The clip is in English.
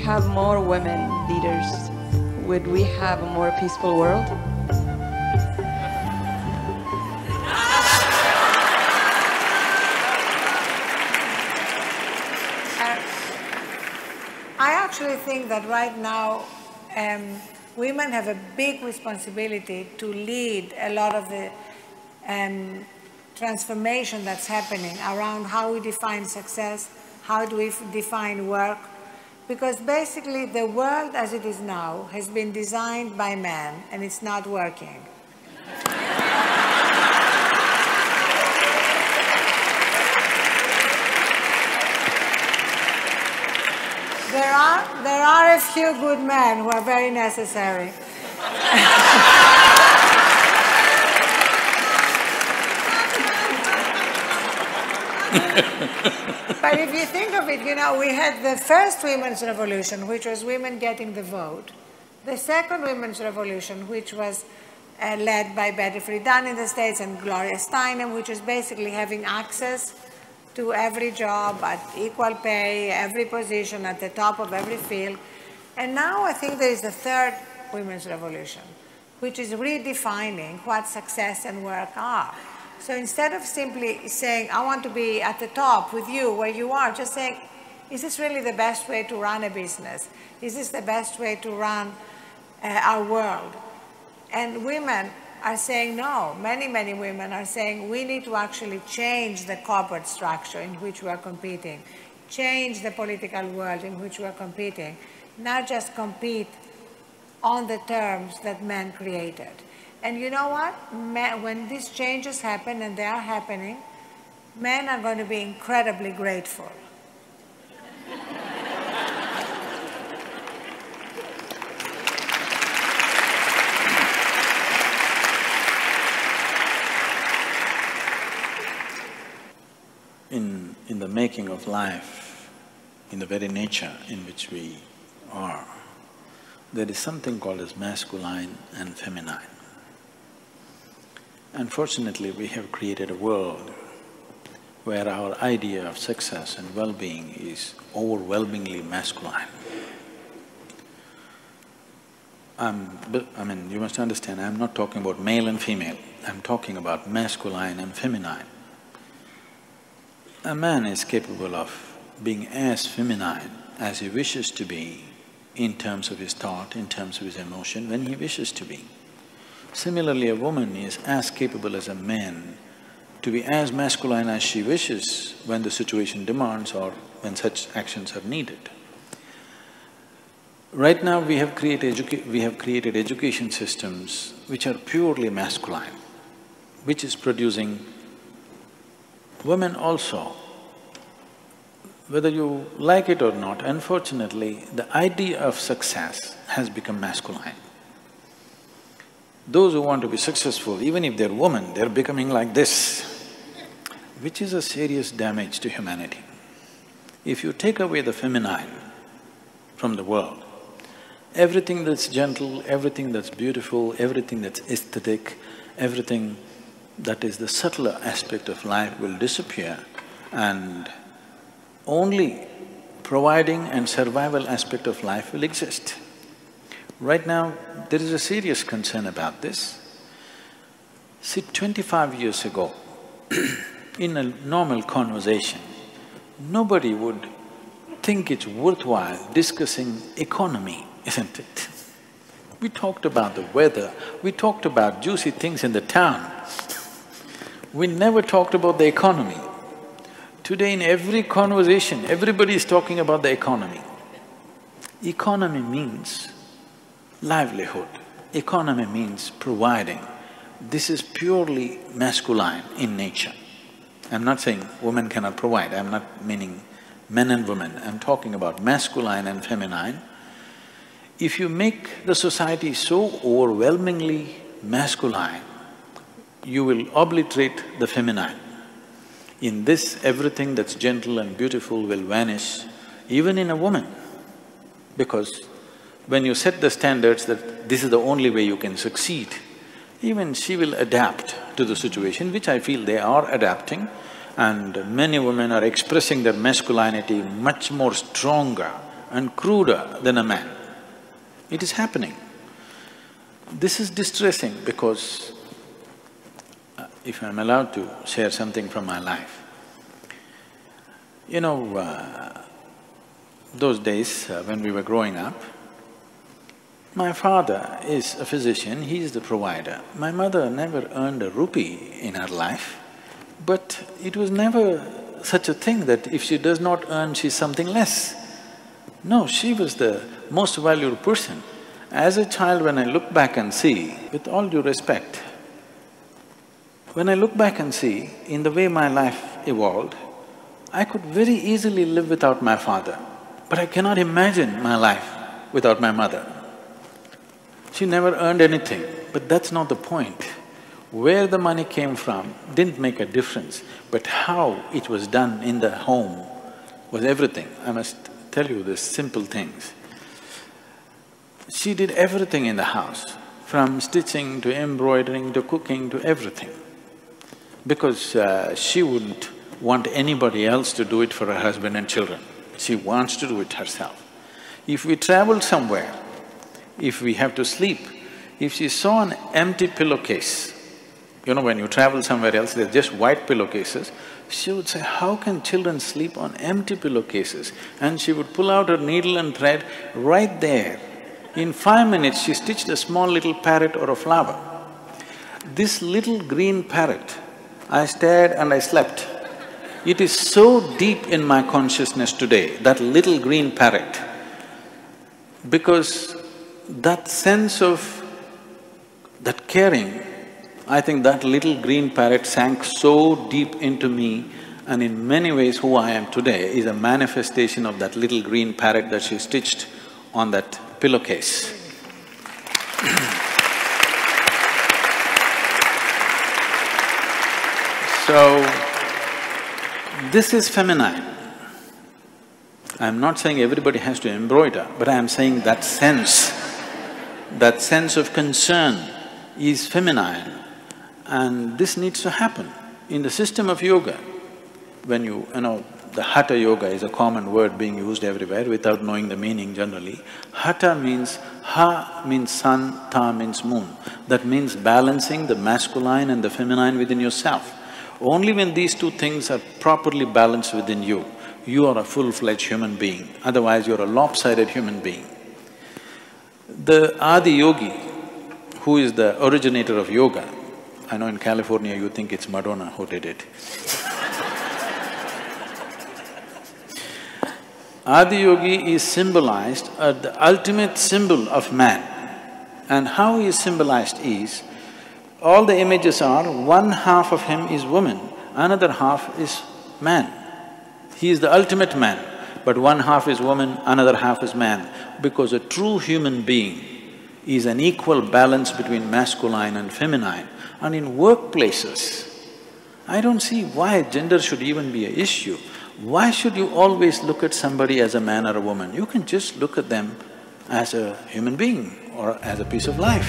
have more women leaders, would we have a more peaceful world? I actually think that right now women have a big responsibility to lead a lot of the transformation that's happening around how we define success, how do we define work, because basically the world as it is now has been designed by men and it's not working. There are a few good men who are very necessary. But if you think of it, you know, we had the first women's revolution, which was women getting the vote. The second women's revolution, which was led by Betty Friedan in the States and Gloria Steinem, which was basically having access to every job at equal pay, every position at the top of every field. And now I think there is the third women's revolution, which is redefining what success and work are. So instead of simply saying, I want to be at the top with you where you are, just saying, is this really the best way to run a business? Is this the best way to run our world? And women are saying no. Many, many women are saying we need to actually change the corporate structure in which we are competing, change the political world in which we are competing, not just compete on the terms that men created. And you know what? When these changes happen, and they are happening, men are going to be incredibly grateful. In the making of life, in the very nature in which we are, there is something called as masculine and feminine. Unfortunately, we have created a world where our idea of success and well-being is overwhelmingly masculine. I mean, you must understand, I'm not talking about male and female, I'm talking about masculine and feminine. A man is capable of being as feminine as he wishes to be in terms of his thought, in terms of his emotion, when he wishes to be. Similarly, a woman is as capable as a man to be as masculine as she wishes when the situation demands or when such actions are needed. Right now we have created education systems which are purely masculine, which is producing women also. Whether you like it or not, unfortunately, the idea of success has become masculine. Those who want to be successful, even if they're women, they're becoming like this, which is a serious damage to humanity. If you take away the feminine from the world, everything that's gentle, everything that's beautiful, everything that's aesthetic, everything that is the subtler aspect of life will disappear, and only providing and survival aspect of life will exist. Right now, there is a serious concern about this. See, 25 years ago, in a normal conversation, nobody would think it's worthwhile discussing economy, isn't it? We talked about the weather, we talked about juicy things in the town. We never talked about the economy. Today in every conversation, everybody is talking about the economy. Economy means livelihood, economy means providing. This is purely masculine in nature. I'm not saying women cannot provide, I'm not meaning men and women, I'm talking about masculine and feminine. If you make the society so overwhelmingly masculine, you will obliterate the feminine. In this, everything that's gentle and beautiful will vanish, even in a woman, because when you set the standards that this is the only way you can succeed, even she will adapt to the situation, which I feel they are adapting, and many women are expressing their masculinity much more stronger and cruder than a man. It is happening. This is distressing because, if I'm allowed to share something from my life, you know, those days when we were growing up, my father is a physician, he is the provider. My mother never earned a rupee in her life, but it was never such a thing that if she does not earn, she's something less. No, she was the most valued person. As a child, when I look back and see, with all due respect, when I look back and see in the way my life evolved, I could very easily live without my father, but I cannot imagine my life without my mother. She never earned anything, but that's not the point. Where the money came from didn't make a difference, but how it was done in the home was everything. I must tell you these simple things. She did everything in the house, from stitching to embroidering to cooking to everything, because she wouldn't want anybody else to do it for her husband and children. She wants to do it herself. If we travel somewhere, if we have to sleep, if she saw an empty pillowcase, you know, when you travel somewhere else, there's just white pillowcases, she would say, how can children sleep on empty pillowcases? And she would pull out her needle and thread right there. In 5 minutes, she stitched a small little parrot or a flower. This little green parrot, I stared and I slept. It is so deep in my consciousness today, that little green parrot, because that sense of that caring, I think that little green parrot sank so deep into me, and in many ways who I am today is a manifestation of that little green parrot that she stitched on that pillowcase. So, this is feminine. I'm not saying everybody has to embroider, but I am saying that sense of concern is feminine, and this needs to happen. In the system of yoga, when you know, the Hatha yoga is a common word being used everywhere without knowing the meaning generally. Hatha means… Ha means sun, Ta means moon. That means balancing the masculine and the feminine within yourself. Only when these two things are properly balanced within you, you are a full-fledged human being, otherwise you're a lopsided human being. The Adi Yogi, who is the originator of yoga, I know in California you think it's Madonna who did it. Adi Yogi is symbolized as the ultimate symbol of man. And how he is symbolized is, all the images are, one half of him is woman, another half is man. He is the ultimate man, but one half is woman, another half is man, because a true human being is an equal balance between masculine and feminine. And in workplaces, I don't see why gender should even be an issue. Why should you always look at somebody as a man or a woman? You can just look at them as a human being or as a piece of life.